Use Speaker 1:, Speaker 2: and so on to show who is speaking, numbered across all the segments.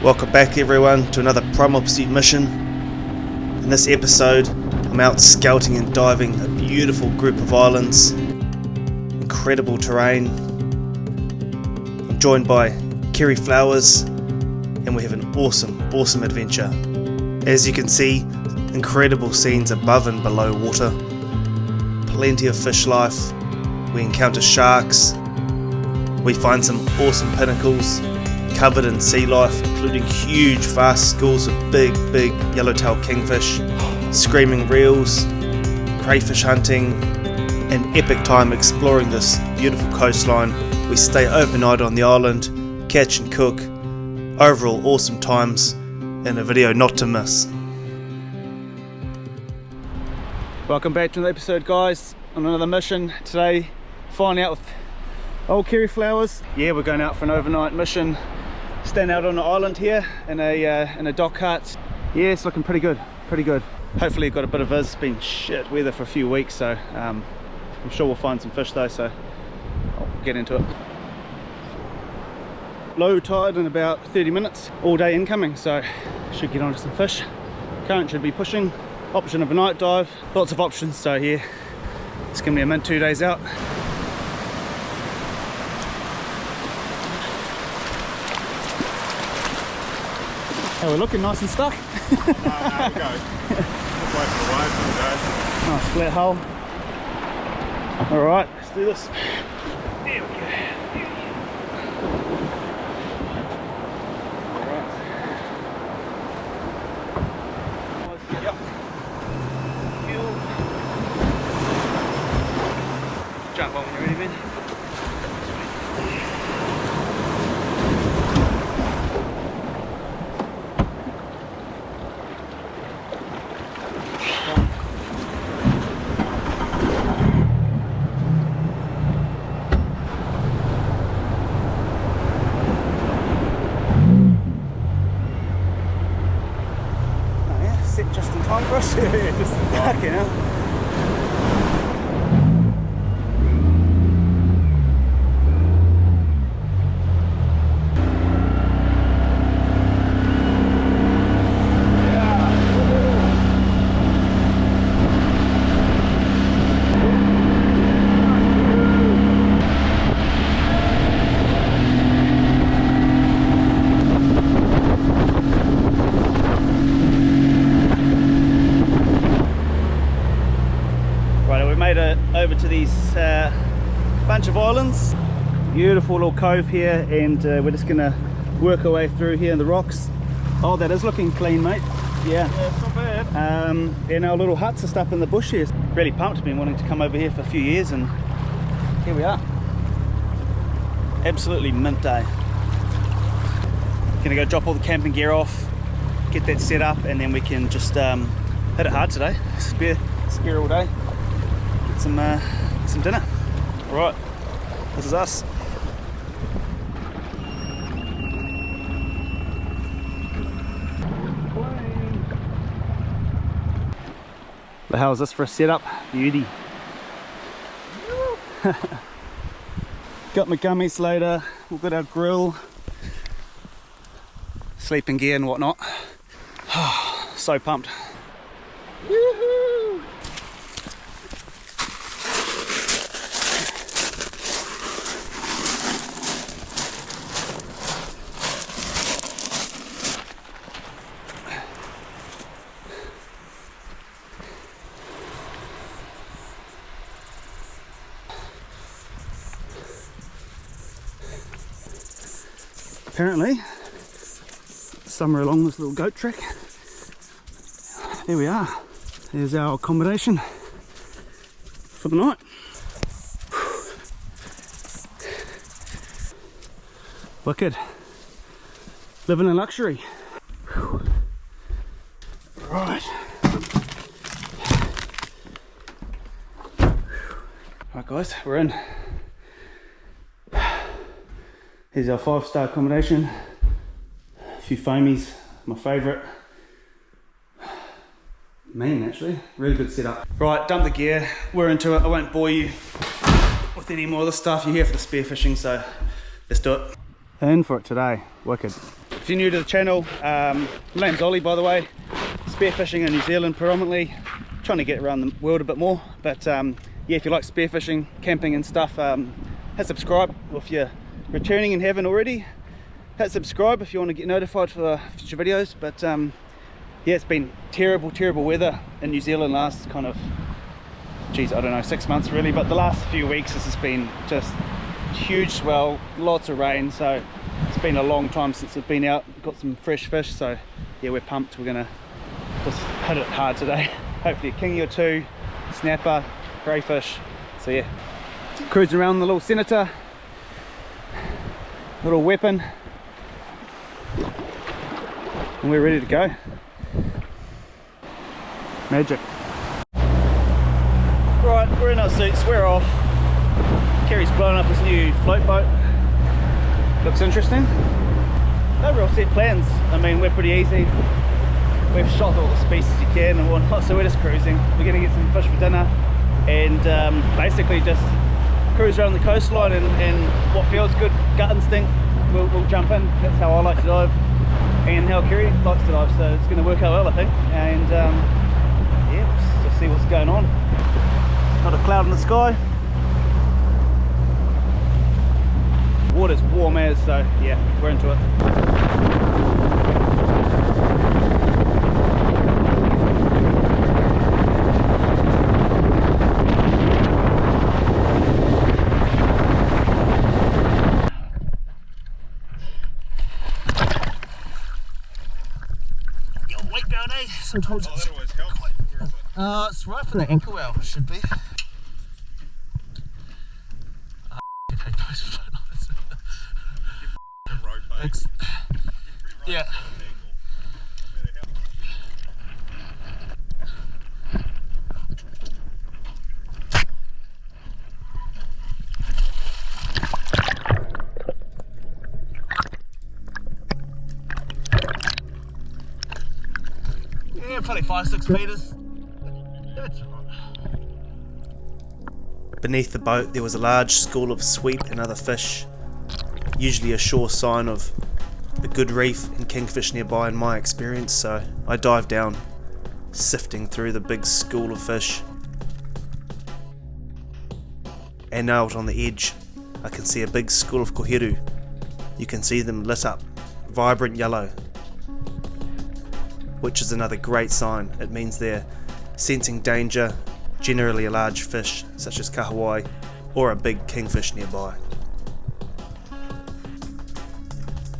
Speaker 1: Welcome back everyone to another Primal Pursuit mission. In this episode I'm out scouting and diving a beautiful group of islands, incredible terrain. I'm joined by Kerry Flowers and we have an awesome adventure. As you can see, incredible scenes above and below water, plenty of fish life, we encounter sharks, we find some awesome pinnacles covered in sea life, including huge vast schools of big yellowtail kingfish, screaming reels, crayfish hunting, an epic time exploring this beautiful coastline. We stay overnight on the island, catch and cook. Overall awesome times and a video not to miss. Welcome back to another episode, guys, on another mission. Today flying out with old Kerry Flowers. Yeah, we're going out for an overnight mission. Staying out on the island here in a dock hut. Yeah, it's looking pretty good. Hopefully you've got a bit of viz. It's been shit weather for a few weeks, so I'm sure we'll find some fish though, so I'll get into it. Low tide in about 30 minutes, all day incoming, so should get onto some fish. Current should be pushing. Option of a night dive, lots of options, so yeah, it's gonna be a mint 2 days out. Oh, we're looking nice and stuck.
Speaker 2: No, we'll go. We'll wait for the wave and go.
Speaker 1: Nice flat hull. Alright, let's do this. There we go. Alright. Yep. Jump on when you're ready, man. Just in time for us.
Speaker 2: Yeah, just in time.
Speaker 1: Fucking hell. Over to these bunch of islands. Beautiful little cove here, and we're just gonna work our way through here in the rocks. Oh, that is looking clean, mate. Yeah,
Speaker 2: it's not bad.
Speaker 1: And our little huts are stuck in the bush here. Really pumped, been wanting to come over here for a few years, and here we are. Absolutely mint day. Gonna go drop all the camping gear off, get that set up, and then we can just hit it hard today. Spear all day. Some dinner. Alright, this is us. But how is this for a setup? Beauty. Got my gummies later, we've got our grill, sleeping gear and whatnot. So pumped. Woohoo! Apparently, somewhere along this little goat track, there we are. There's our accommodation for the night. Wicked. Living in luxury. Right. Right guys, we're in. Here's our 5-star accommodation. A few foamies, my favourite. Mean actually, really good setup. Right, dump the gear, we're into it. I won't bore you with any more of the stuff. You're here for the spearfishing, so let's do it.
Speaker 3: In for it today, wicked. If you're new to the channel, my name's Ollie, by the way. Spearfishing in New Zealand predominantly, trying to get around the world a bit more, but yeah, if you like spearfishing, camping and stuff, hit subscribe. Or if you're returning and haven't already, hit subscribe if you want to get notified for future videos. But yeah, it's been terrible weather in New Zealand last kind of, geez, I don't know, 6 months really, but the last few weeks this has been just huge swell, lots of rain, so it's been a long time since I've been out, got some fresh fish, so yeah, we're pumped. We're gonna just hit it hard today. Hopefully a kingy or two, snapper, crayfish. So yeah, cruising around the little Senator, little weapon, and we're ready to go. Magic. Right, we're in our suits, we're off. Kerry's blown up his new float boat. Looks interesting. No real set plans. I mean, we're pretty easy. We've shot all the species you can and whatnot, so we're just cruising. We're gonna get some fish for dinner and basically just cruise around the coastline and what feels good, gut instinct, we'll jump in. That's how I like to dive and how Kerry likes to dive, so it's gonna work out well, I think. And yeah, just see what's going on. Not a cloud in the sky. Water's warm as, so yeah, we're into it.
Speaker 4: Your weight down, eh? Sometimes
Speaker 2: Oh, that always helps. Where is it?
Speaker 4: it's right from the ankle well, should be. Okay, those float lines.
Speaker 2: Rotate.
Speaker 4: Thanks. Yeah. Yeah, probably 5-6 meters. That's all right.
Speaker 1: Beneath the boat there was a large school of sweep and other fish, usually a sure sign of a good reef and kingfish nearby in my experience, so I dived down, sifting through the big school of fish. And out on the edge I can see a big school of koheru. You can see them lit up, vibrant yellow, which is another great sign. It means they're sensing danger, generally a large fish such as kahawai or a big kingfish nearby.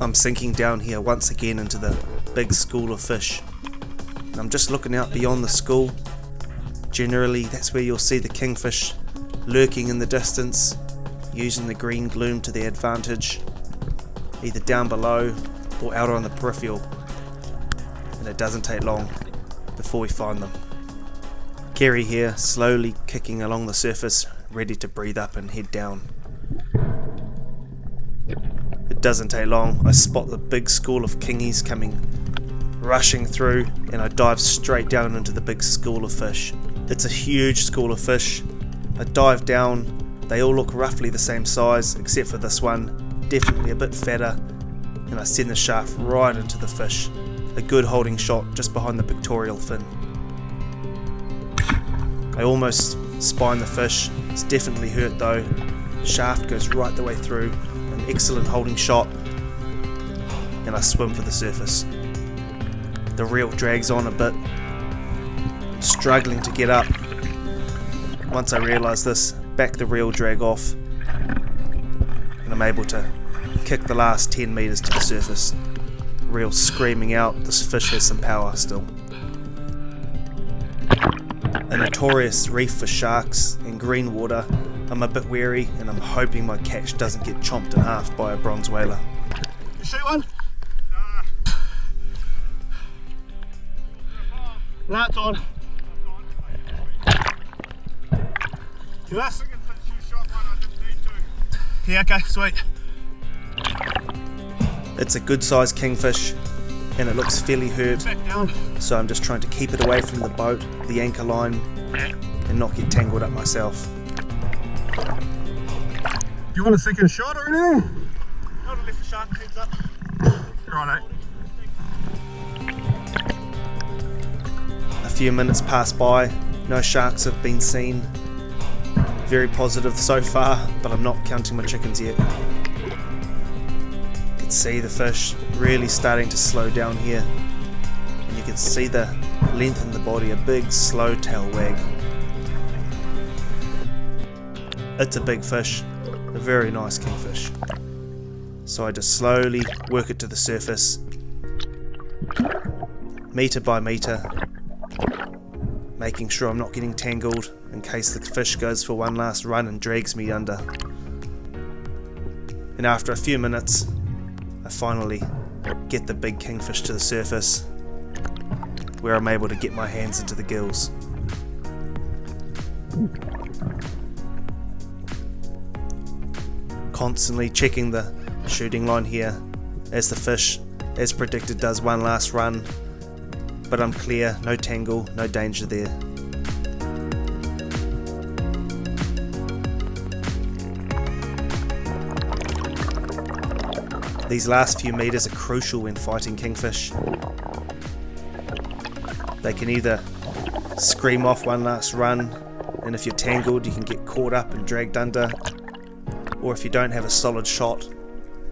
Speaker 1: I'm sinking down here once again into the big school of fish. I'm just looking out beyond the school. Generally that's where you'll see the kingfish lurking in the distance, using the green gloom to their advantage, either down below or out on the peripheral. And it doesn't take long before we find them. Kerry here, slowly kicking along the surface, ready to breathe up and head down. It doesn't take long, I spot the big school of kingies coming, rushing through, and I dive straight down into the big school of fish. It's a huge school of fish. I dive down, they all look roughly the same size, except for this one, definitely a bit fatter, and I send the shaft right into the fish. A good holding shot just behind the pectoral fin. I almost spine the fish, it's definitely hurt though. Shaft goes right the way through, an excellent holding shot, and I swim for the surface. The reel drags on a bit, I'm struggling to get up. Once I realise this, back the reel drag off, and I'm able to kick the last 10 metres to the surface. Reel screaming out, this fish has some power still. A notorious reef for sharks in green water, I'm a bit wary and I'm hoping my catch doesn't get chomped in half by a bronze whaler.
Speaker 4: You see one? Nah, it's on. Yes? Yeah, okay, sweet.
Speaker 1: It's a good sized kingfish and it looks fairly hurt,
Speaker 4: Back down.
Speaker 1: so I'm just trying to keep it away from the boat, the anchor line, and not get tangled up myself.
Speaker 4: Do you want a second shot or anything?
Speaker 2: Not
Speaker 4: left the shark, heads up.
Speaker 2: Righto.
Speaker 1: A few minutes pass by, no sharks have been seen. Very positive so far, but I'm not counting my chickens yet. You can see the fish really starting to slow down here. And you can see the length in the body, a big slow tail wag. It's a big fish, a very nice kingfish. So I just slowly work it to the surface, metre by metre, making sure I'm not getting tangled in case the fish goes for one last run and drags me under. And after a few minutes, I finally get the big kingfish to the surface, where I'm able to get my hands into the gills. Constantly checking the shooting line here as the fish, as predicted, does one last run, but I'm clear, no tangle, no danger there. These last few meters are crucial when fighting kingfish. They can either scream off one last run, and if you're tangled you can get caught up and dragged under, or if you don't have a solid shot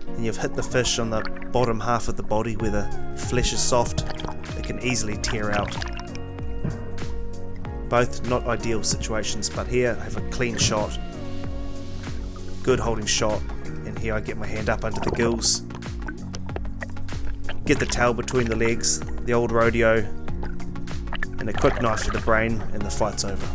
Speaker 1: and you've hit the fish on the bottom half of the body where the flesh is soft, it can easily tear out. Both not ideal situations, but here I have a clean shot, good holding shot, and here I get my hand up under the gills, get the tail between the legs, the old rodeo, and a quick knife to the brain, and the fight's over.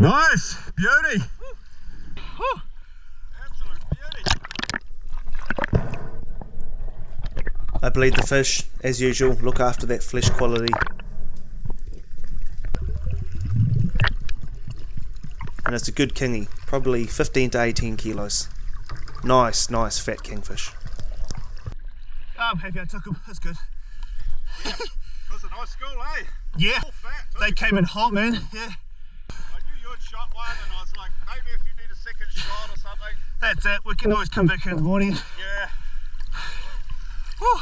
Speaker 2: Nice! Beauty!
Speaker 4: Absolute beauty.
Speaker 1: I bleed the fish, as usual, look after that flesh quality. And it's a good kingy, probably 15 to 18 kilos. Nice fat kingfish.
Speaker 4: I'm happy I took them, that's good.
Speaker 2: Yeah, it was a nice school, eh?
Speaker 4: Yeah,
Speaker 2: All fat, too.
Speaker 4: they came in hot, man. Yeah,
Speaker 2: I knew you had shot one and I was like, maybe if you need a second shot or something.
Speaker 4: that's it. We can always come back here in the morning.
Speaker 2: Yeah.
Speaker 4: Whew.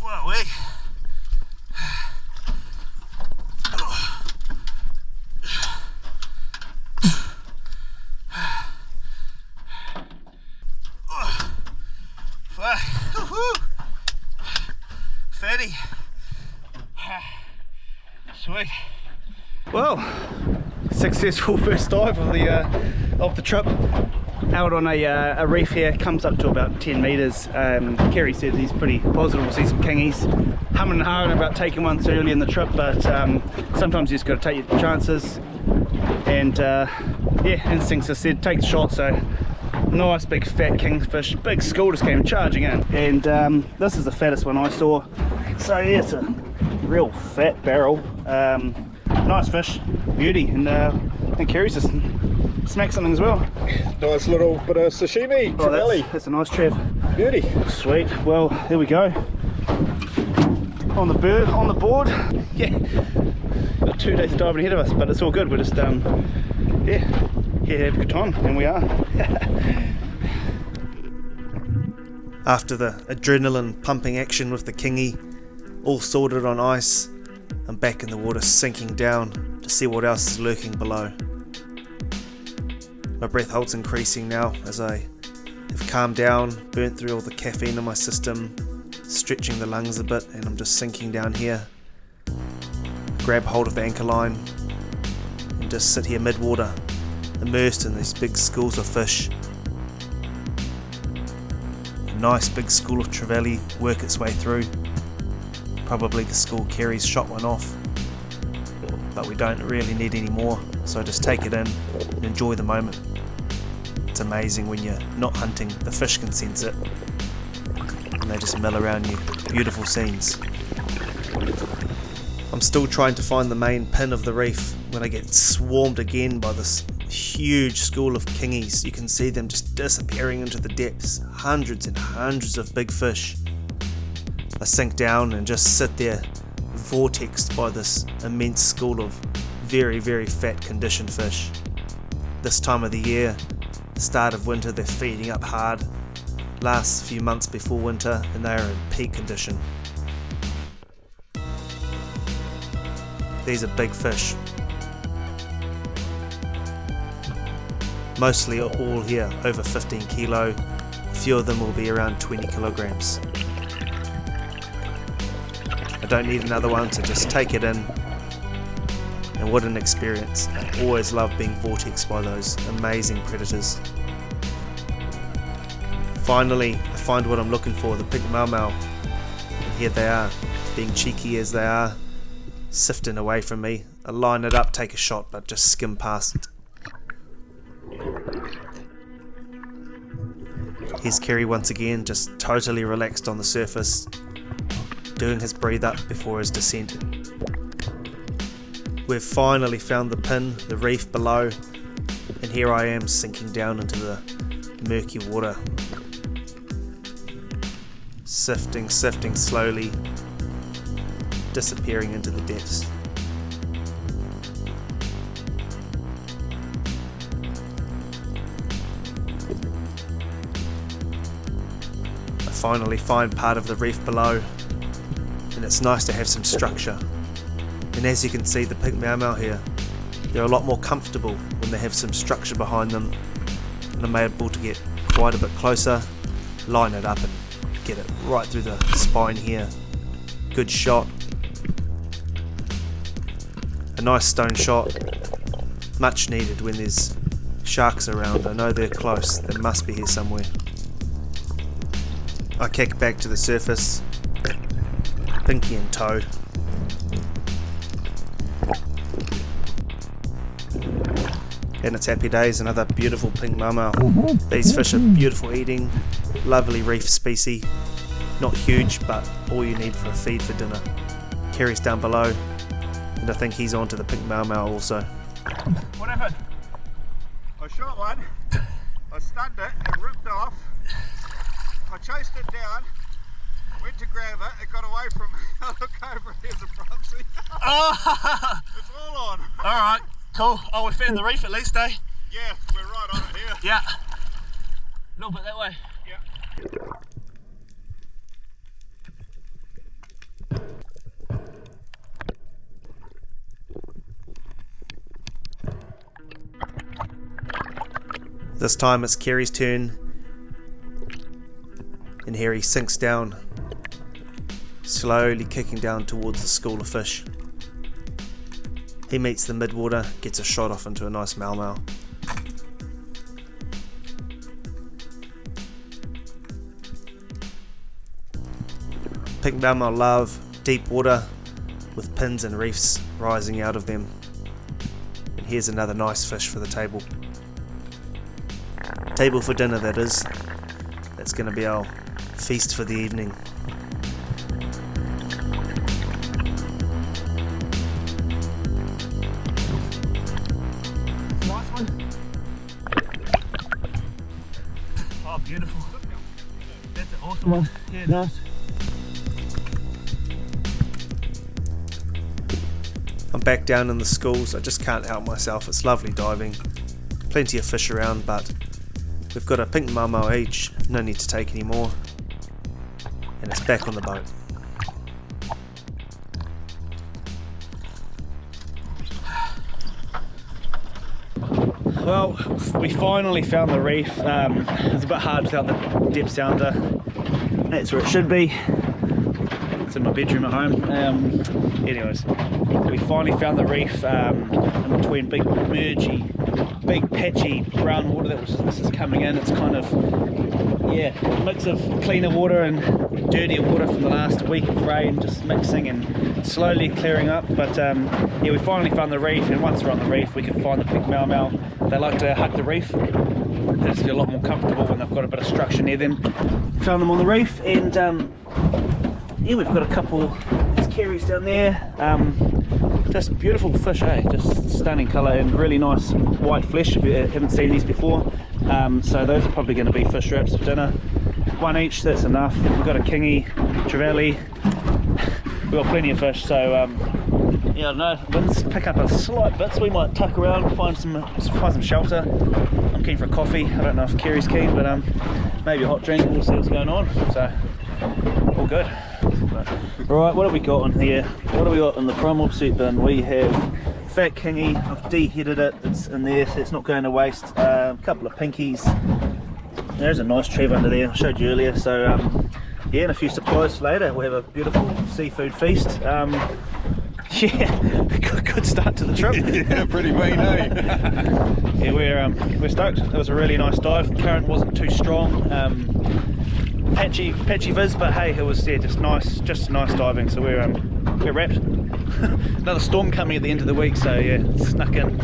Speaker 4: Wowee. Fatty. Sweet. Well, successful first dive of the trip. Out on a reef here, comes up to about 10 metres. Kerry said he's pretty positive we'll see some kingies. Humming and hawing about taking one so early in the trip, but sometimes you just got to take your chances. And yeah, instincts have said take the shot, so nice big fat kingfish, big school just came charging in. And this is the fattest one I saw. So yeah, it's a real fat barrel. Nice fish, beauty, and I think Kerry's just smacked something as well.
Speaker 2: Nice little bit of sashimi,
Speaker 1: Oh,
Speaker 2: trevally.
Speaker 1: that's a nice trev.
Speaker 2: Beauty.
Speaker 1: Sweet. Well, there we go. On the board. Yeah. Got 2 days of diving ahead of us, but it's all good. We're just yeah, have a good time, and we are. After the adrenaline pumping action with the kingy, all sorted on ice, I'm back in the water sinking down to see what else is lurking below. My breath hold's increasing now as I have calmed down, burnt through all the caffeine in my system, stretching the lungs a bit, and I'm just sinking down here. Grab hold of the anchor line and just sit here mid-water, immersed in these big schools of fish. A nice big school of trevally work its way through. Probably the school Kerry's shot one off. but we don't really need any more, so just take it in and enjoy the moment. It's amazing when you're not hunting, the fish can sense it and they just mill around you. Beautiful scenes. I'm still trying to find the main pin of the reef when I get swarmed again by this huge school of kingies. You can see them just disappearing into the depths, hundreds and hundreds of big fish. I sink down and just sit there, vortexed by this immense school of very, very fat conditioned fish. This time of the year, the start of winter, they're feeding up hard. Last few months before winter and they are in peak condition. These are big fish. Mostly all here over 15 kilo. A few of them will be around 20 kilograms. I don't need another one, so just take it in. And what an experience. I always love being vortexed by those amazing predators. Finally, I find what I'm looking for, the pink maumau. And here they are, being cheeky as they are, sifting away from me. I line it up, take a shot, but just skim past it. Here's Kerry once again, just totally relaxed on the surface, doing his breathe up before his descent. We've finally found the pin, the reef below, and here I am sinking down into the murky water. Sifting slowly, disappearing into the depths. I finally find part of the reef below, and it's nice to have some structure. And as you can see, the pink maumau here, they're a lot more comfortable when they have some structure behind them, and I'm able to get quite a bit closer, line it up and get it right through the spine here. Good shot. A nice stone shot, much needed when there's sharks around. I know they're close, they must be here somewhere. I kick back to the surface, pinky and toed. And it's happy days, another beautiful pink maumau. These fish are beautiful eating, lovely reef species. Not huge, but all you need for a feed for dinner. Kerry's down below, and I think he's on to the pink maumau also.
Speaker 2: What happened? I shot one, I stunned it, it ripped off. I chased it down, went to grab it, it got away from me. I look over, here's a bronzy.
Speaker 5: Oh!
Speaker 2: It's all on.
Speaker 5: Alright, cool. Oh, we found the reef at least, eh?
Speaker 2: Yeah, we're right on it here.
Speaker 5: Yeah. A little bit that way.
Speaker 2: Yeah.
Speaker 1: This time it's Kerry's turn, and here he sinks down, slowly kicking down towards the school of fish. He meets the midwater, gets a shot off into a nice maumau. Pink maumau love deep water with pins and reefs rising out of them. And here's another nice fish for the table. Table for dinner, that is. That's going to be our feast for the evening.
Speaker 5: Nice one. Oh, beautiful. That's an awesome one. Yeah, nice.
Speaker 1: I'm back down in the schools. I just can't help myself. It's lovely diving. Plenty of fish around, but we've got a pink maumau each. No need to take any more. And it's back on the boat.
Speaker 4: Well, we finally found the reef. It's a bit hard without the depth sounder. That's where it should be. It's in my bedroom at home. Anyways, we finally found the reef in between big mergy big patchy brown water this is coming in. It's kind of, yeah, a mix of cleaner water and dirtier water from the last week of rain, just mixing and slowly clearing up. But yeah, we finally found the reef, and once we're on the reef we can find the pink mau mau. They like to hug the reef. They just feel a lot more comfortable when they've got a bit of structure near them. Found them on the reef, and yeah, we've got a couple kerries down there. Just beautiful fish, eh? Just stunning colour and really nice white flesh if you haven't seen these before. So those are probably going to be fish wraps for dinner. One each, that's enough. We've got a kingy, trevally. We've got plenty of fish, so yeah, I don't know, winds pick up a slight bit, so we might tuck around, find some shelter. I'm keen for a coffee. I don't know if Kerry's keen, but maybe a hot drink. We'll see what's going on. So all good. Right, what have we got on here? What have we got in the primal pursuit bin? We have fat kingy. I've de-headed it. It's in there, so it's not going to waste. A couple of pinkies. There's a nice trev under there. I showed you earlier. So yeah, and a few supplies later. We'll have a beautiful seafood feast. Yeah, good start to the trip.
Speaker 2: Yeah, pretty mean, eh?
Speaker 4: Yeah, we're stoked. It was a really nice dive. The current wasn't too strong. Patchy viz, but hey, it was, yeah, just nice diving. So we're wrapped. Another storm coming at the end of the week, so yeah, snuck in.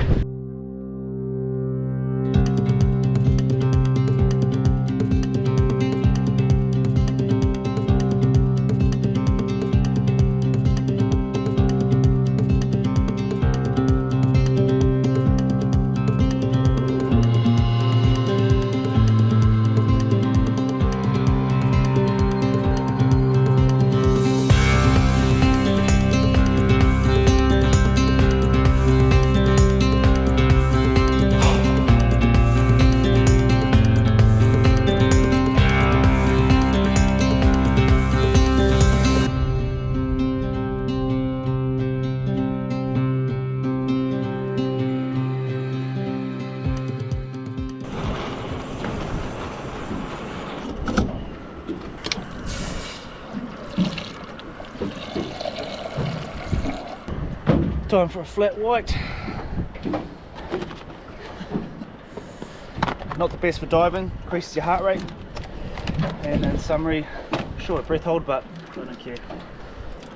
Speaker 4: Time for a flat white. Not the best for diving, increases your heart rate, and in summary, short breath hold, but I don't care.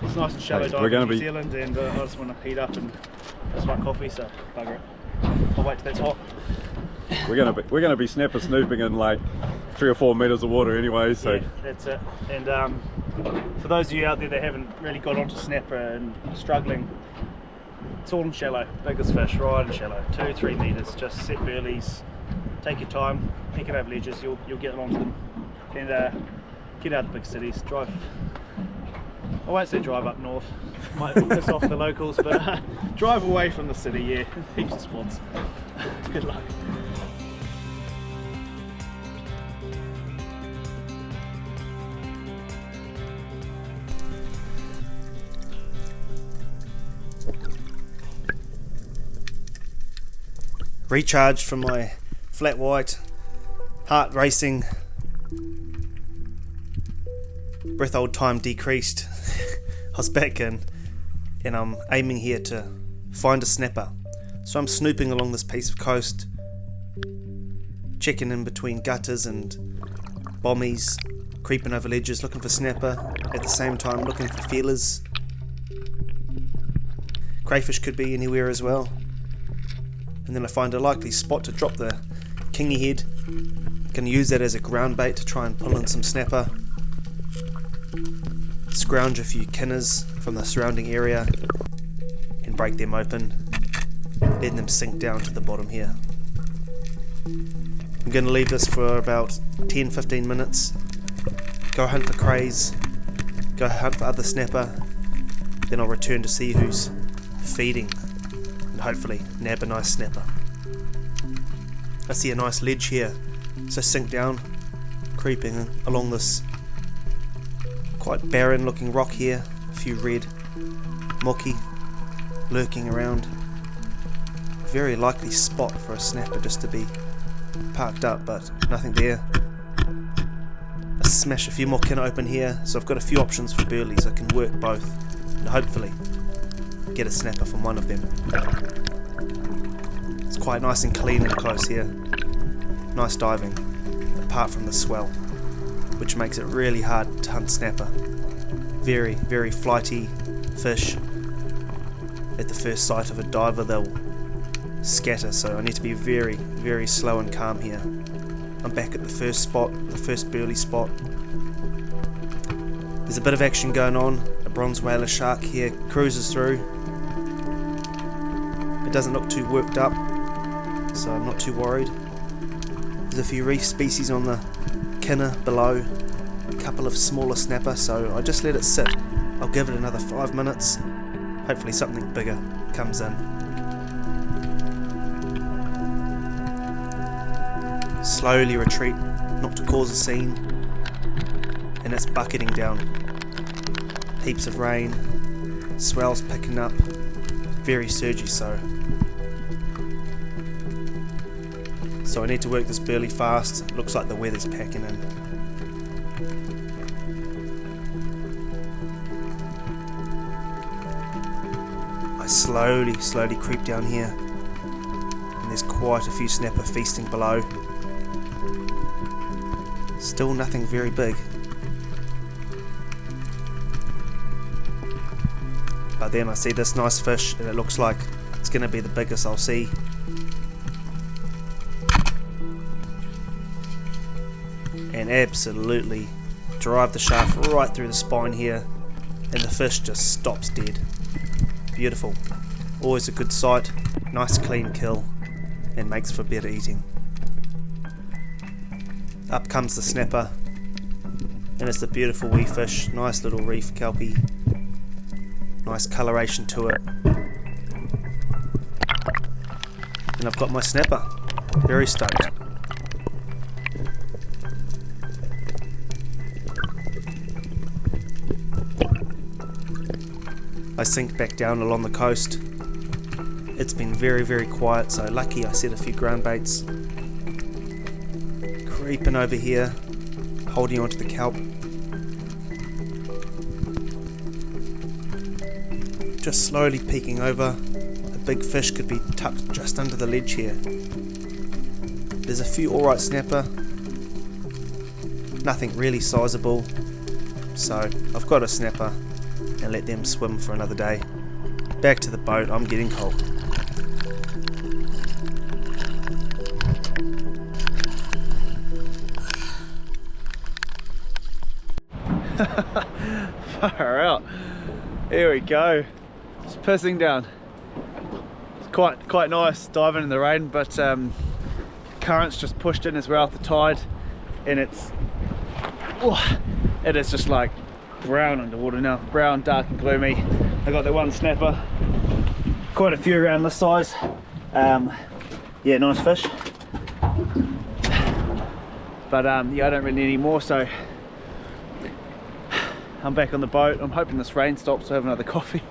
Speaker 4: It's nice and shallow diving in New Zealand, and I just want to heat up and just want coffee, so bugger it. I'll wait till it's hot.
Speaker 2: We're gonna be snapper snooping in like 3 or 4 meters of water anyway, so
Speaker 4: yeah, that's it. And for those of you out there that haven't really got onto snapper and struggling, it's all in shallow, biggest fish, right in shallow, 2-3 meters. Just set burleys, take your time, pick it over ledges, you'll get onto them, and get out of the big cities. Drive, I won't say drive up north, might piss off the locals, but drive away from the city, yeah, heaps of spots. Good luck.
Speaker 1: Recharged from my flat white, heart racing, breath hold time decreased. I was back in, and I'm aiming here to find a snapper. So I'm snooping along this piece of coast, checking in between gutters and bommies, creeping over ledges looking for snapper, at the same time looking for feelers. Crayfish could be anywhere as well. And then I find a likely spot to drop the kingy head. I'm going to use that as a ground bait to try and pull in some snapper. Scrounge a few kinners from the surrounding area and break them open, letting them sink down to the bottom here. I'm going to leave this for about 10-15 minutes, go hunt for crays, go hunt for other snapper, then I'll return to see who's feeding and hopefully nab a nice snapper. I see a nice ledge here, so sink down, creeping along this quite barren looking rock here, a few red moki lurking around. Very likely spot for a snapper just to be parked up, but nothing there. I smash a few more kinner open here, so I've got a few options for burleys. I can work both and hopefully get a snapper from one of them. It's quite nice and clean and close here. Nice diving, apart from the swell, which makes it really hard to hunt snapper. Very, very flighty fish. At the first sight of a diver they'll scatter, so I need to be very, very slow and calm here. I'm back at the first spot, the first burley spot. There's a bit of action going on. A bronze whaler shark here cruises through. It doesn't look too worked up, so I'm not too worried. There's a few reef species on the kinner below, a couple of smaller snapper, so I just let it sit. I'll give it another 5 minutes. Hopefully something bigger comes in. Slowly retreat, not to cause a scene, and it's bucketing down. Heaps of rain, swells picking up, very surgy, so I need to work this burley fast. Looks like the weather's packing in. I slowly creep down here, and there's quite a few snapper feasting below. Still nothing very big, but then I see this nice fish and it looks like it's going to be the biggest I'll see. And absolutely drive the shaft right through the spine here, and the fish just stops dead. Beautiful. Always a good sight. Nice clean kill, and makes for better eating. Up comes the snapper, and it's a beautiful wee fish. Nice little reef kelpie. Nice coloration to it. And I've got my snapper. Very stoked. I sink back down along the coast. It's been very, very quiet, so lucky I set a few ground baits. Creeping over here, holding onto the kelp. Just slowly peeking over. A big fish could be tucked just under the ledge here. There's a few alright snapper. Nothing really sizable, so I've got a snapper and let them swim for another day. Back to the boat, I'm getting cold.
Speaker 4: Far out. Here we go. It's pissing down. It's quite nice diving in the rain, but current's just pushed in as well off the tide, and it is just like brown underwater now. Brown, dark and gloomy. I got that one snapper. Quite a few around this size. Yeah, nice fish. But yeah, I don't really need any more, so I'm back on the boat. I'm hoping this rain stops to have another coffee.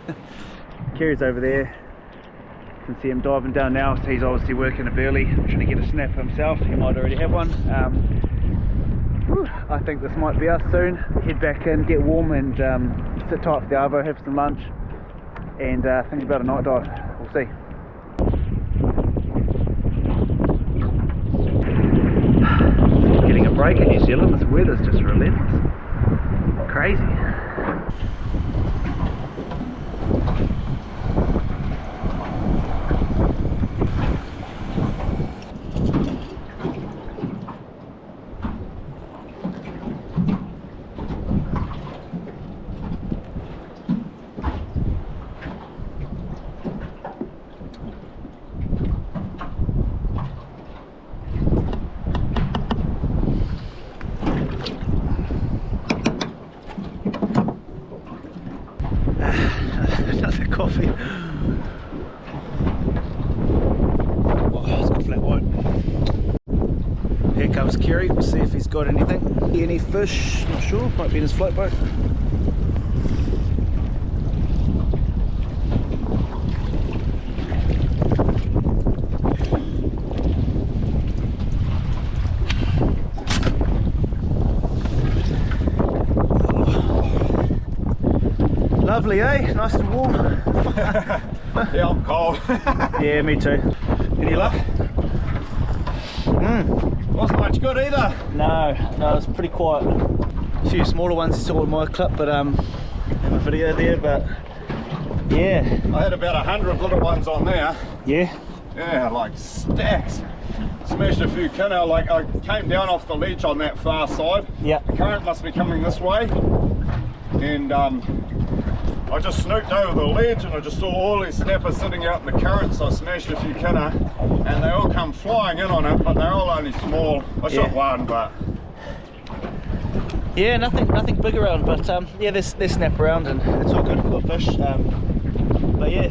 Speaker 4: Kerry's over there. You can see him diving down now, so he's obviously working a burley, trying to get a snapper himself. He might already have one. I think this might be us soon. Head back in, get warm, and sit tight for the arvo, have some lunch, and think about a night dive. We'll see. Getting a break in New Zealand. This weather's just relentless. Crazy. Another coffee. Oh, it's got flat white. Here comes Kerry. We'll see if he's got anything. Any fish? Not sure. Might be in his float boat.
Speaker 3: Lovely, eh? Nice and warm.
Speaker 2: Yeah, I'm cold.
Speaker 3: Yeah, me too. Any luck?
Speaker 2: Wasn't much good either.
Speaker 3: No, it was pretty quiet. A few smaller ones you saw in my clip, but in my video there, but yeah.
Speaker 2: I had about 100 little ones on there.
Speaker 3: Yeah.
Speaker 2: Yeah, like stacks. Smashed a few kinna, like I came down off the ledge on that far side.
Speaker 3: Yeah.
Speaker 2: The current must be coming this way. And I just snooped over the ledge and I just saw all these snappers sitting out in the current, so I smashed a few kinna and they all come flying in on it, but they're all only small. I shot one, but
Speaker 3: yeah, nothing big around, but yeah, they snap around and it's all good for fish. But yeah,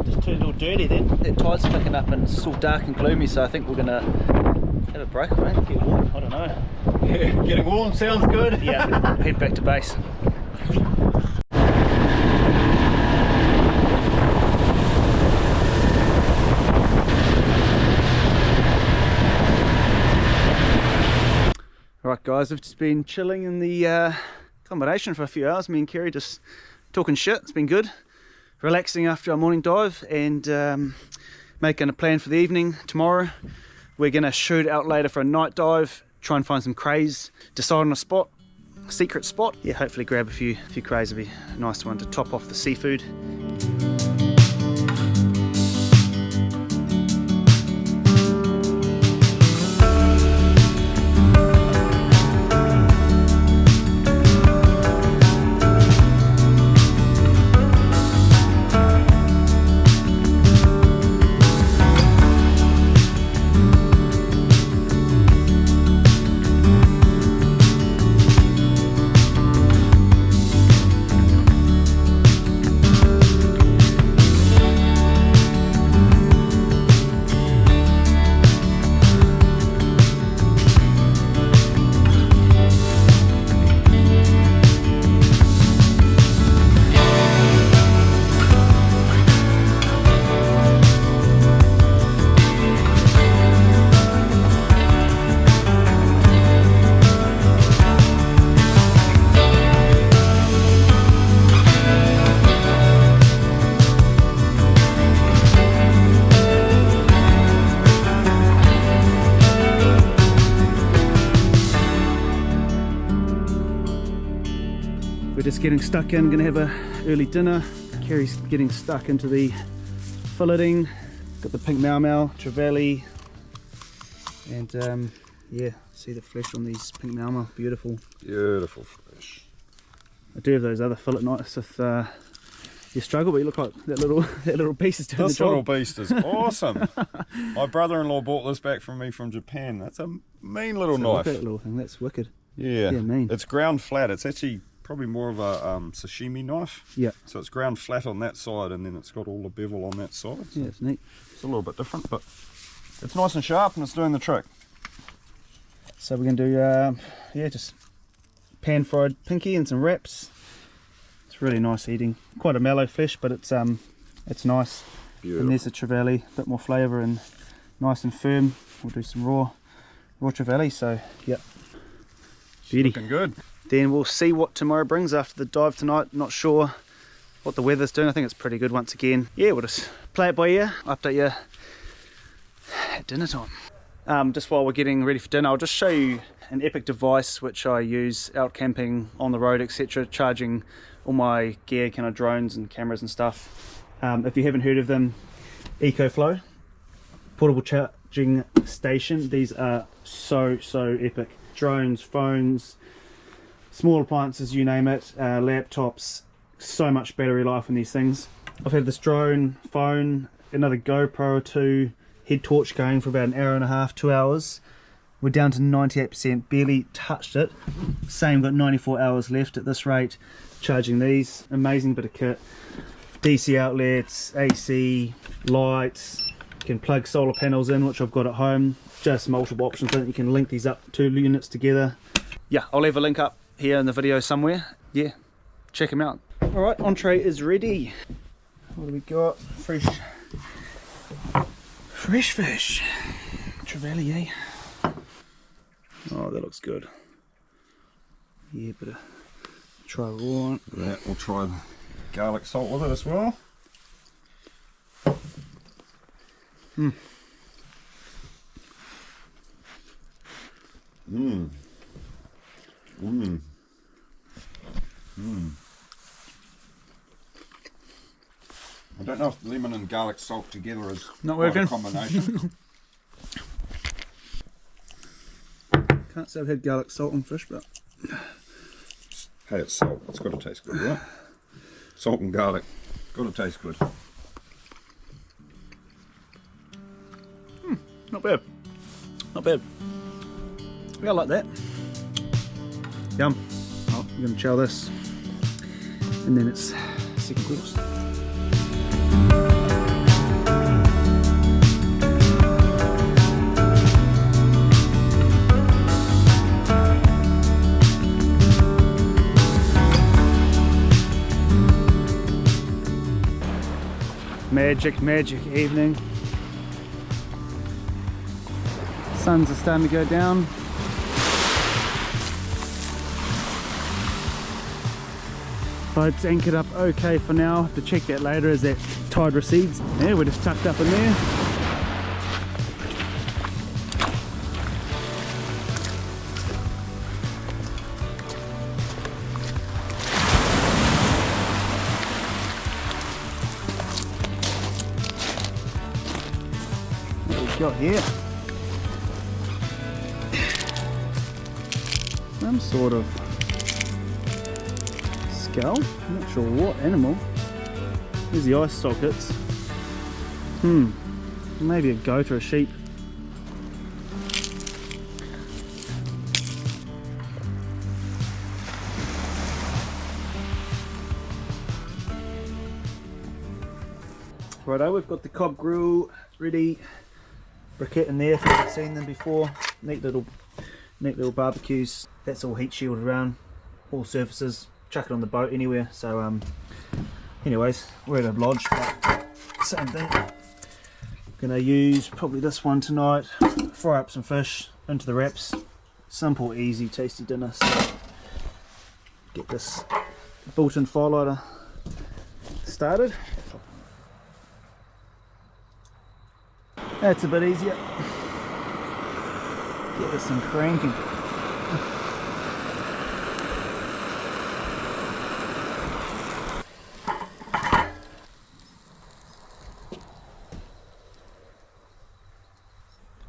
Speaker 3: just turned all dirty then. That tide's picking up and it's all dark and gloomy, so I think we're gonna have a break, I think, get warm, I don't know.
Speaker 2: yeah, getting warm sounds good.
Speaker 3: Yeah, head back to base. Right guys, we've just been chilling in the accommodation for a few hours. Me and Kerry just talking shit. It's been good. Relaxing after our morning dive and making a plan for the evening. Tomorrow we're going to shoot out later for a night dive, try and find some crays, decide on a spot, secret spot. Yeah, hopefully grab a few crays. Would be a nice one to top off the seafood. We're just getting stuck in, gonna have a early dinner. Kerry's getting stuck into the filleting. Got the pink mau mau, trevally, and yeah, see the flesh on these pink mau mau, beautiful.
Speaker 2: Beautiful fish.
Speaker 3: I do have those other fillet knives if you struggle, but you look like that little beast is doing the job.
Speaker 2: This little beast is awesome. My brother-in-law bought this back from me from Japan. That's a mean little knife.
Speaker 3: Look at that little thing, that's wicked.
Speaker 2: Yeah,
Speaker 3: mean.
Speaker 2: It's ground flat. It's actually probably more of a sashimi knife.
Speaker 3: Yeah.
Speaker 2: So it's ground flat on that side and then it's got all the bevel on that side. So
Speaker 3: yeah, it's neat.
Speaker 2: it's a little bit different, but it's nice and sharp and it's doing the trick.
Speaker 3: So we're going to do, yeah, just pan fried pinky and some wraps. It's really nice eating. Quite a mellow flesh, but it's nice.
Speaker 2: Beautiful.
Speaker 3: And there's the trevally, a bit more flavour and nice and firm. We'll do some raw trevally. So yeah, beauty.
Speaker 2: Looking good.
Speaker 3: Then we'll see what tomorrow brings after the dive tonight. Not sure what the weather's doing. I think it's pretty good once again. Yeah, we'll just play it by ear. Update you at dinner time. Just while we're getting ready for dinner, I'll just show you an epic device which I use out camping, on the road, etc. Charging all my gear, kind of drones and cameras and stuff. If you haven't heard of them, EcoFlow portable charging station. These are so epic. Drones, phones, small appliances, you name it, laptops, so much battery life on these things. I've had this drone, phone, another GoPro or two, head torch going for about an hour and a half, 2 hours. We're down to 98%, barely touched it. Same, got 94 hours left at this rate. Charging these, amazing bit of kit. DC outlets, AC, lights, you can plug solar panels in, which I've got at home. Just multiple options, I think you can link these up, 2 units together. Yeah, I'll leave a link up here in the video somewhere. Yeah, check them out. Alright, entree is ready. What do we got? Fresh fish. Trevally, eh? Oh, that looks good. Yeah, bit of try raw.
Speaker 2: Yeah, we'll try the garlic salt with it as well.
Speaker 6: Mmm. Mmm. Mmm. I don't know if lemon and garlic salt together is
Speaker 4: Not
Speaker 6: quite
Speaker 4: working.
Speaker 6: a combination.
Speaker 4: Can't say I've had garlic salt on fish, but
Speaker 6: Hey, it's salt. It's got to taste good, right? Salt and garlic. Got to taste good.
Speaker 4: not bad. Not bad. Yeah, I like that. Yum. Oh, I'm going to chow this. And then it's second course. Magic evening. Suns are starting to go down. Boat's anchored up okay for now. Have to check that later as that tide recedes. Yeah, we're just tucked up in there. What we've got here? Some sort of skull. I'm not sure what animal. There's the eye sockets. Maybe a goat or a sheep. Righto, we've got the cob grill ready. Briquette in there if you haven't seen them before. Neat little barbecues. That's all heat shielded around all surfaces. Chuck it on the boat anywhere. So anyways, we're at a lodge, but same thing. Gonna use probably this one tonight. Fry up some fish into the wraps. Simple, easy, tasty dinner. So get this built-in fire lighter started. That's a bit easier. Get this thing cranking.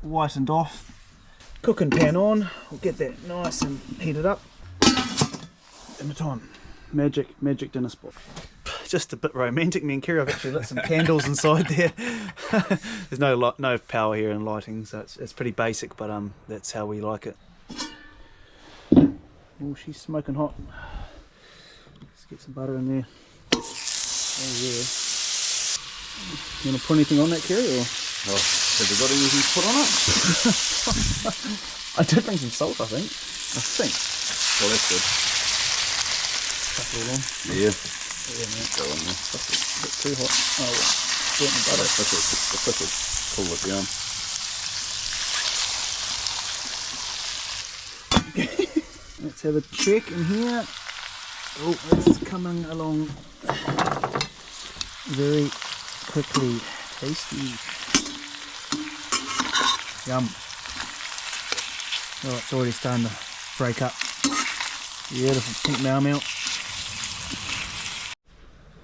Speaker 4: Whitened off. Cooking pan on. We'll get that nice and heated up. Dinner time. Magic dinner spot. Just a bit romantic. Me and Kerry have actually lit some candles inside there. There's no power here and lighting, so it's pretty basic, but that's how we like it. Oh, she's smoking hot. Let's get some butter in there. Oh yeah. You want to put anything on that, Kerry, or?
Speaker 6: Oh, have you got anything to put on it?
Speaker 4: I did bring some salt, I think.
Speaker 6: Well, that's good.
Speaker 4: Chuck it all on.
Speaker 6: Yeah.
Speaker 4: Yeah, man.
Speaker 6: Go on there.
Speaker 4: That's a bit too hot. Oh, well. Burnt the butter.
Speaker 6: The fish will cool it down.
Speaker 4: Let's have a check in here. Oh, it's coming along very quickly. Tasty. Yum. Oh, it's already starting to break up. Beautiful pink mau.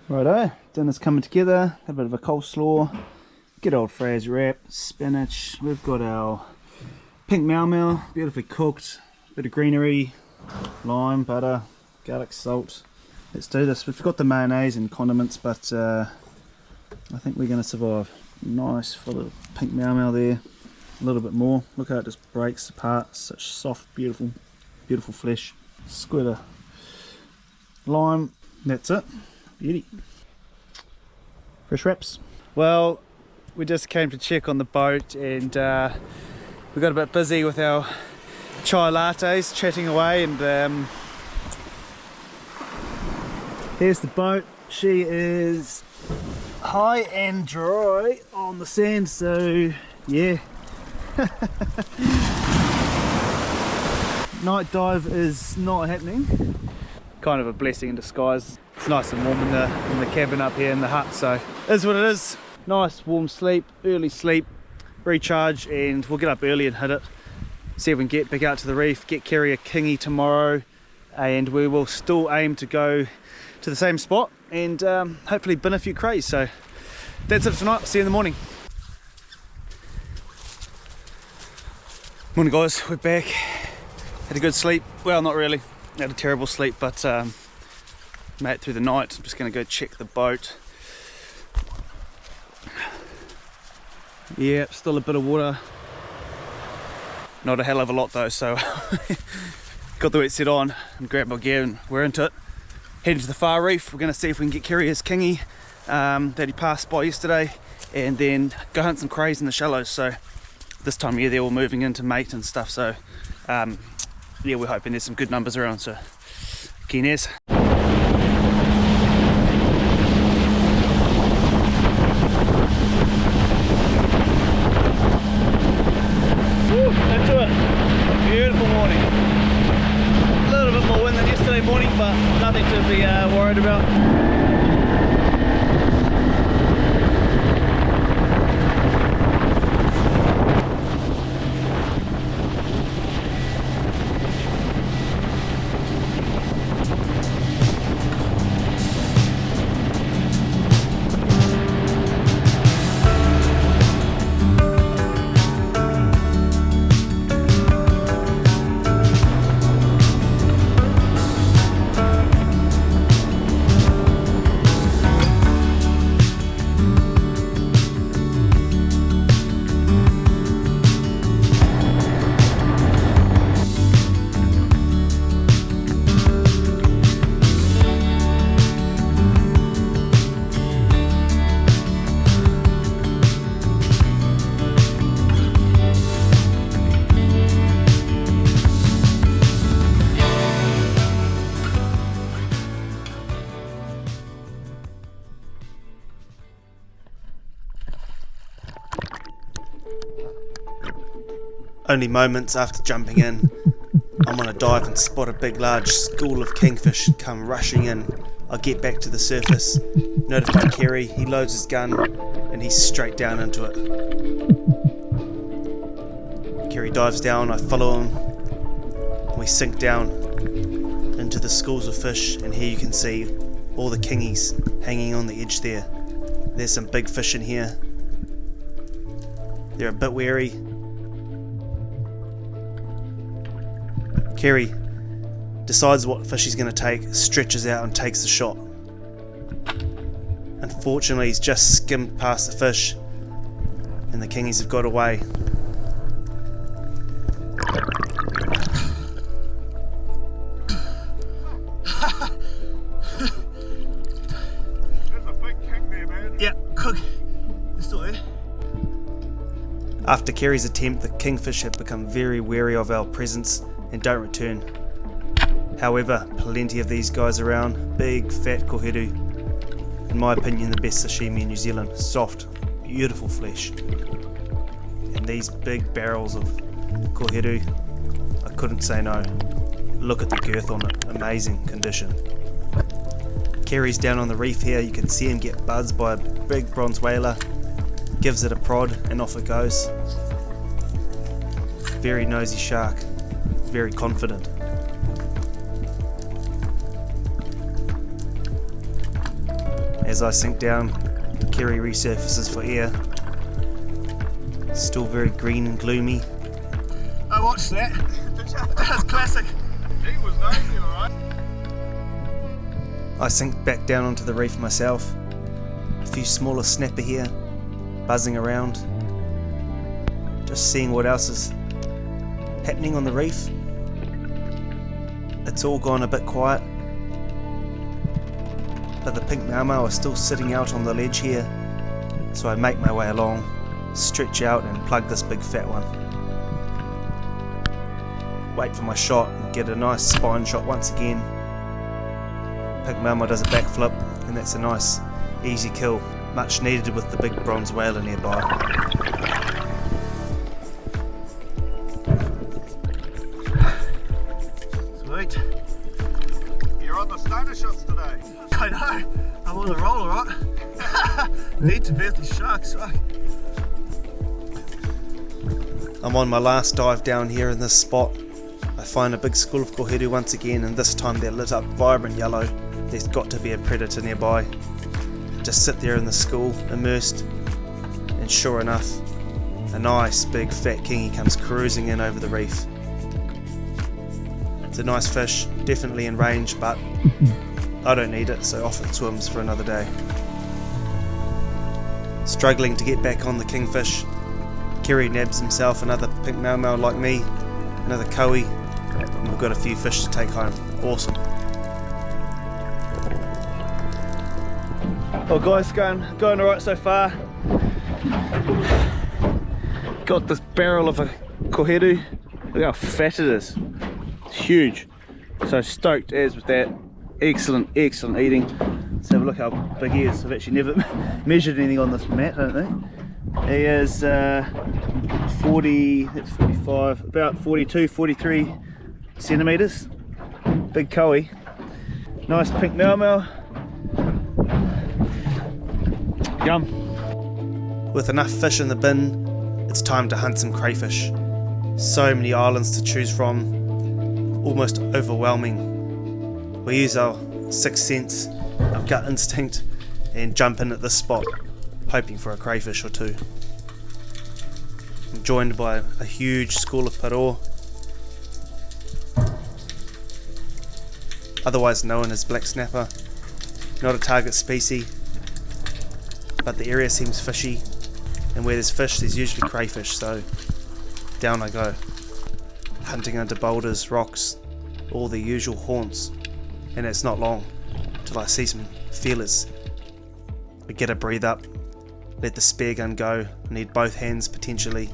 Speaker 4: Righto, dinner's coming together. A bit of a coleslaw. Good old Fraz wrap, spinach. We've got our pink mau, beautifully cooked. Bit of greenery, lime, butter, garlic, salt. Let's do this. We've got the mayonnaise and condiments, but I think we're going to survive. Nice full of pink mau there. A little bit more. Look how it just breaks apart. Such soft, beautiful flesh. Squirt of lime. That's it. Beauty. Fresh wraps. Well, we just came to check on the boat, and we got a bit busy with our chai lattes, chatting away, and here's the boat. She is high and dry on the sand, so yeah. Night dive is not happening. Kind of a blessing in disguise. It's nice and warm in the cabin up here in the hut, so it is what it is. Nice warm sleep, early sleep, recharge, and we'll get up early and hit it.
Speaker 3: see if we can get back out to the reef, get Kerry a kingy tomorrow, and we will still aim to go to the same spot and hopefully bin a few crays. So that's it for tonight. See you in the morning. Morning guys, we're back. Had a good sleep. Well, not really. Had a terrible sleep, but made it through the night. I'm just going to go check the boat. Yeah, still a bit of water. Not a hell of a lot though, so got the wetsuit on and grabbed my gear and we're into it. Heading to the far reef. We're going to see if we can get Kerry his kingy that he passed by yesterday, and then go hunt some crays in the shallows. So this time of year they're all moving into mate and stuff, so yeah, we're hoping there's some good numbers around, so keen as. Into it. Beautiful morning. A little bit more wind than yesterday morning, but nothing to be worried about.
Speaker 1: Only moments after jumping in, I'm on a dive and spot a big large school of kingfish come rushing in. I get back to the surface, notify Kerry, he loads his gun and he's straight down into it. Kerry dives down, I follow him, and we sink down into the schools of fish, and here you can see all the kingies hanging on the edge there. There's some big fish in here. They're a bit wary. Kerry decides what fish he's going to take, stretches out and takes the shot. Unfortunately, he's just skimmed past the fish and the kingies have got away.
Speaker 2: There's a big king there, man.
Speaker 3: Yeah, cook. It's still there.
Speaker 1: After Kerry's attempt, the kingfish have become very wary of our presence and don't return. However, plenty of these guys around, big fat koheru, in my opinion the best sashimi in New Zealand, soft, beautiful flesh. And these big barrels of koheru, I couldn't say no. Look at the girth on it, amazing condition. Kerry's down on the reef here, you can see him get buzzed by a big bronze whaler, gives it a prod and off it goes. Very nosy shark. Very confident. As I sink down, Kerry resurfaces for air. Still very green and gloomy.
Speaker 3: I watched that. That's classic.
Speaker 2: He was nosy, alright.
Speaker 1: I sink back down onto the reef myself. A few smaller snapper here, buzzing around. Just seeing what else is happening on the reef. It's all gone a bit quiet, but the pink maumo are still sitting out on the ledge here, so I make my way along, stretch out and plug this big fat one. Wait for my shot and get a nice spine shot once again. Pink maumo does a backflip and that's a nice easy kill, much needed with the big bronze whaler nearby.
Speaker 3: Sweet.
Speaker 2: You're on the stoner shots today.
Speaker 3: I know. I'm on the roll, alright. Need to beat these sharks, right?
Speaker 1: I'm on my last dive down here in this spot. I find a big school of koheru once again, and this time they're lit up vibrant yellow. There's got to be a predator nearby. Just sit there in the school, immersed, and sure enough, a nice big fat kingy comes cruising in over the reef. It's a nice fish, definitely in range, but I don't need it, so off it swims for another day. Struggling to get back on the kingfish, Kerry nabs himself another pink mau like me, another koe, and we've got a few fish to take home. Awesome.
Speaker 3: Well guys, going alright so far. Got this barrel of a koheru. Look how fat it is. It's huge. So stoked as with that. Excellent eating. Let's have a look how big he is. I've actually never measured anything on this mat, I don't think. He is 40, that's 45, about 42, 43 centimetres. Big koe. Nice pink mau. Yum.
Speaker 1: With enough fish in the bin, it's time to hunt some crayfish. So many islands to choose from, almost overwhelming. We use our sixth sense, our gut instinct, and jump in at this spot, hoping for a crayfish or two. I'm joined by a huge school of paro, otherwise known as black snapper. Not a target species, but the area seems fishy, and where there's fish there's usually crayfish, so down I go. Hunting under boulders, rocks, all the usual haunts, and it's not long till I see some feelers. I get a breathe up, let the spear gun go, need both hands potentially.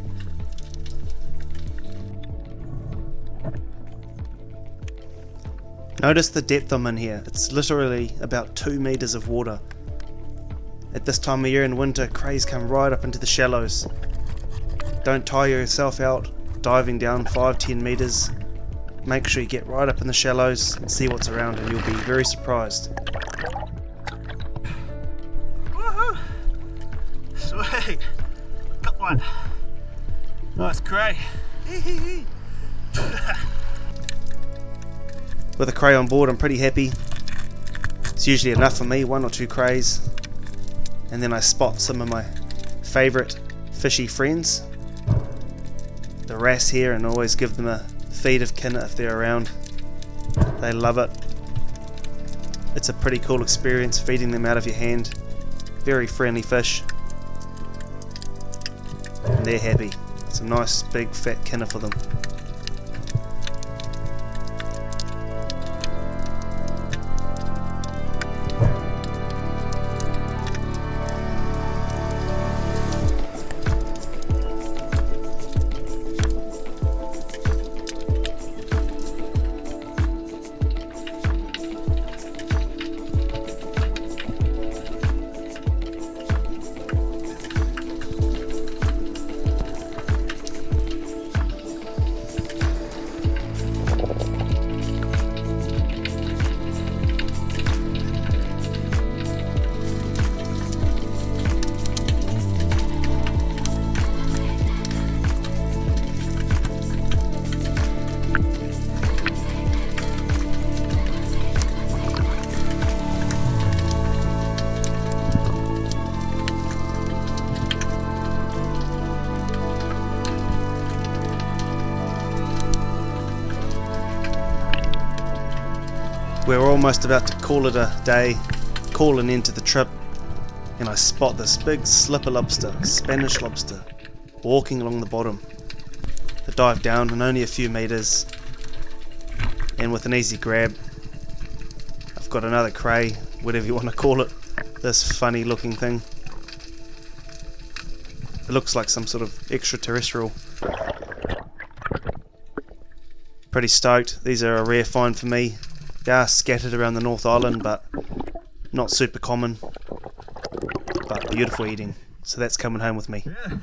Speaker 1: Notice the depth I'm in here, it's literally about 2 meters of water. At this time of year in winter, crays come right up into the shallows. Don't tire yourself out diving down 5-10 meters. Make sure you get right up in the shallows and see what's around, and you'll be very surprised.
Speaker 5: Woohoo! Sweet! Got one. Nice cray.
Speaker 1: With a cray on board, I'm pretty happy. It's usually enough for me, 1 or 2 crays. And then I spot some of my favourite fishy friends, the wrasse here, and always give them a feed of kinna if they're around. They love it. It's a pretty cool experience feeding them out of your hand. Very friendly fish, and they're happy. Some nice big fat kinna for them. We're almost about to call it a day, call an end to the trip, and I spot this big slipper lobster, Spanish lobster, walking along the bottom. I dive down in only a few meters, and with an easy grab, I've got another cray, whatever you want to call it, this funny looking thing. It looks like some sort of extraterrestrial. Pretty stoked. These are a rare find for me. They are scattered around the North Island, but not super common, but beautiful eating. So that's coming home with me.
Speaker 5: Yeah.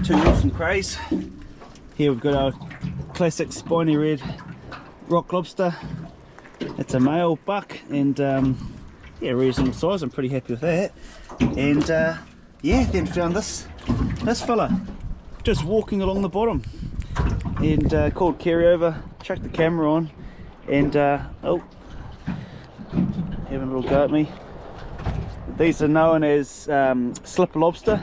Speaker 3: Two awesome crays. Here we've got our classic spiny red rock lobster.
Speaker 4: It's a male buck, and yeah, reasonable size. I'm pretty happy with that. And yeah, then found this fella just walking along the bottom, and called carryover, chucked the camera on, and oh, having a little go at me. These are known as slipper lobster,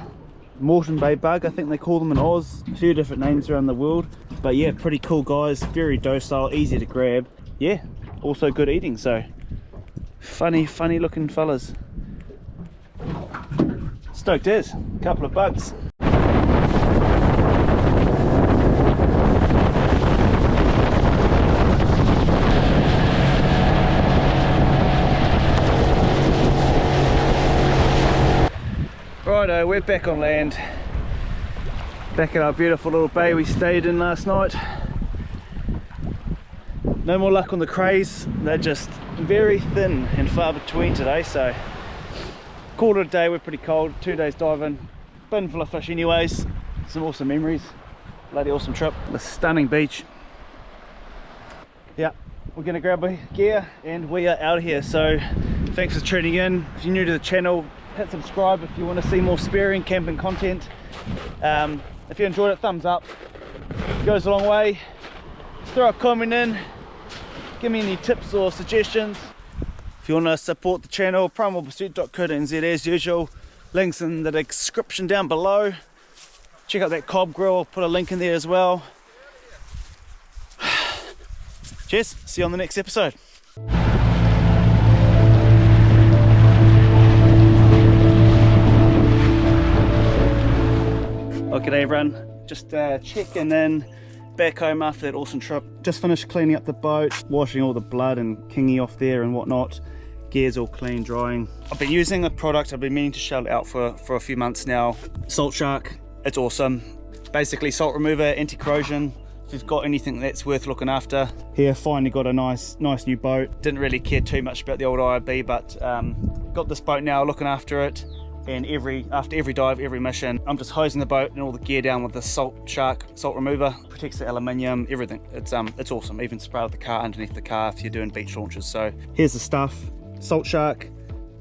Speaker 4: Moreton Bay bug, I think they call them in Oz. A few different names around the world, but yeah, pretty cool guys, very docile, easy to grab. Yeah, also good eating, so funny looking fellas. Stoked as, couple of bugs. Righto, we're back on land, back in our beautiful little bay we stayed in last night. No more luck on the crays, they're just very thin and far between today, so called it a day. We're pretty cold, 2 days diving, bin full of fish anyways, some awesome memories, bloody awesome trip, the stunning beach. Yeah, we're gonna grab our gear and we are out of here. So thanks for tuning in. If you're new to the channel, hit subscribe if you want to see more spearing camping content. If you enjoyed it, thumbs up, it goes a long way. Throw a comment in, give me any tips or suggestions. If you want to support the channel, primalpursuit.co.nz as usual, links in the description down below. Check out that cob grill, I'll put a link in there as well. Cheers, see you on the next episode. G'day everyone, just checking in back home after that awesome trip. Just finished cleaning up the boat, washing all the blood and kingy off there and whatnot. Gear's all clean, drying. I've been using a product I've been meaning to shout out for a few months now. Salt Shark, it's awesome. Basically salt remover, anti-corrosion. If you've got anything that's worth looking after. Here, finally got a nice new boat. Didn't really care too much about the old IRB, but got this boat now, looking after it. And after every dive, every mission, I'm just hosing the boat and all the gear down with the Salt Shark salt remover. Protects the aluminium, everything. It's awesome. Even spray out the car, underneath the car if you're doing beach launches. So here's the stuff. Salt Shark,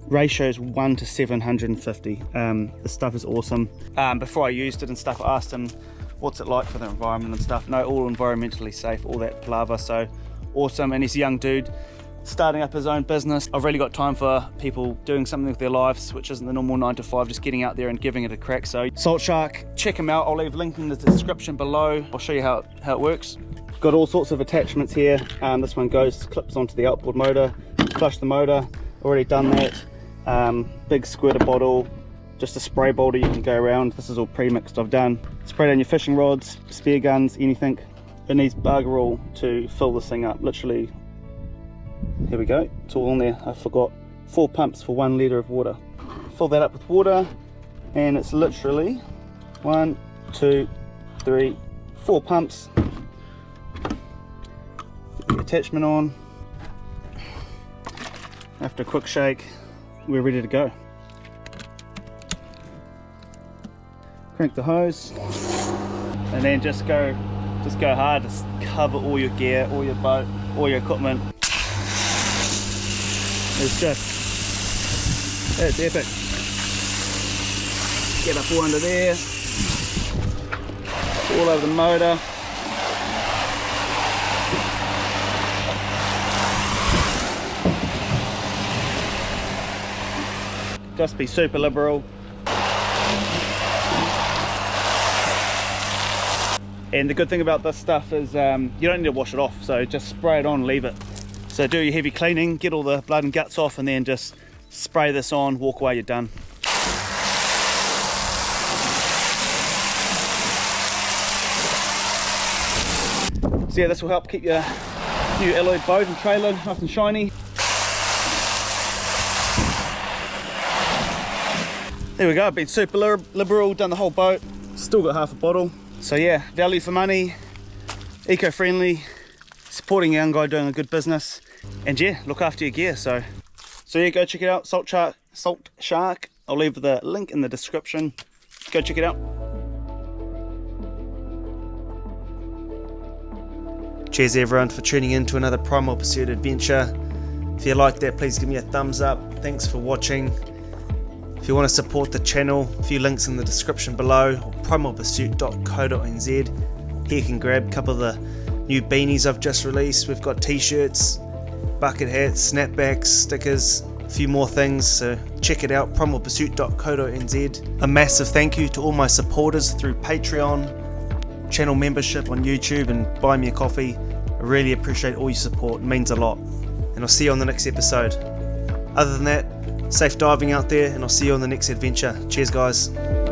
Speaker 4: ratio's 1 to 750. The stuff is awesome. Before I used it and stuff, I asked him what's it like for the environment and stuff. No, all environmentally safe, all that palaver. So awesome. And he's a young dude starting up his own business. I've really got time for people doing something with their lives, which isn't the normal 9 to 5, just getting out there and giving it a crack. So Salt Shark, check him out. I'll leave a link in the description below. I'll show you how it works. Got all sorts of attachments here. This one clips onto the outboard motor, flush the motor, already done that. Big squirter bottle, just a spray bottle you can go around. This is all pre-mixed I've done. Spray down your fishing rods, spear guns, anything. It needs bugger all to fill this thing up, literally. Here we go, it's all on there. I forgot 4 pumps for 1 litre of water. Fill that up with water, and it's literally 1, 2, 3, 4 pumps. Get the attachment on. After a quick shake, we're ready to go. Crank the hose, and then just go hard. Just cover all your gear, all your boat, all your equipment. It's epic. Get up all under there, all over the motor. Just be super liberal. And the good thing about this stuff is you don't need to wash it off, so just spray it on, leave it. So do your heavy cleaning, get all the blood and guts off, and then just spray this on, walk away, you're done. So yeah, this will help keep your new alloyed boat and trailer nice and shiny. There we go, I've been super liberal, done the whole boat, still got half a bottle. So yeah, value for money, eco-friendly, supporting a young guy doing a good business, and yeah, look after your gear. So yeah, go check it out, Salt Shark. I'll leave the link in the description. Go check it out.
Speaker 1: Cheers everyone for tuning in to another Primal Pursuit adventure. If you like that, please give me a thumbs up. Thanks for watching. If you want to support the channel, a few links in the description below, or primalpursuit.co.nz. Here you can grab a couple of the new beanies I've just released. We've got t-shirts, bucket hats, snapbacks, stickers, a few more things, so check it out, primalpursuit.co.nz. A massive thank you to all my supporters through Patreon, channel membership on YouTube, and buy me a coffee. I really appreciate all your support, it means a lot. And I'll see you on the next episode. Other than that, safe diving out there, and I'll see you on the next adventure. Cheers guys.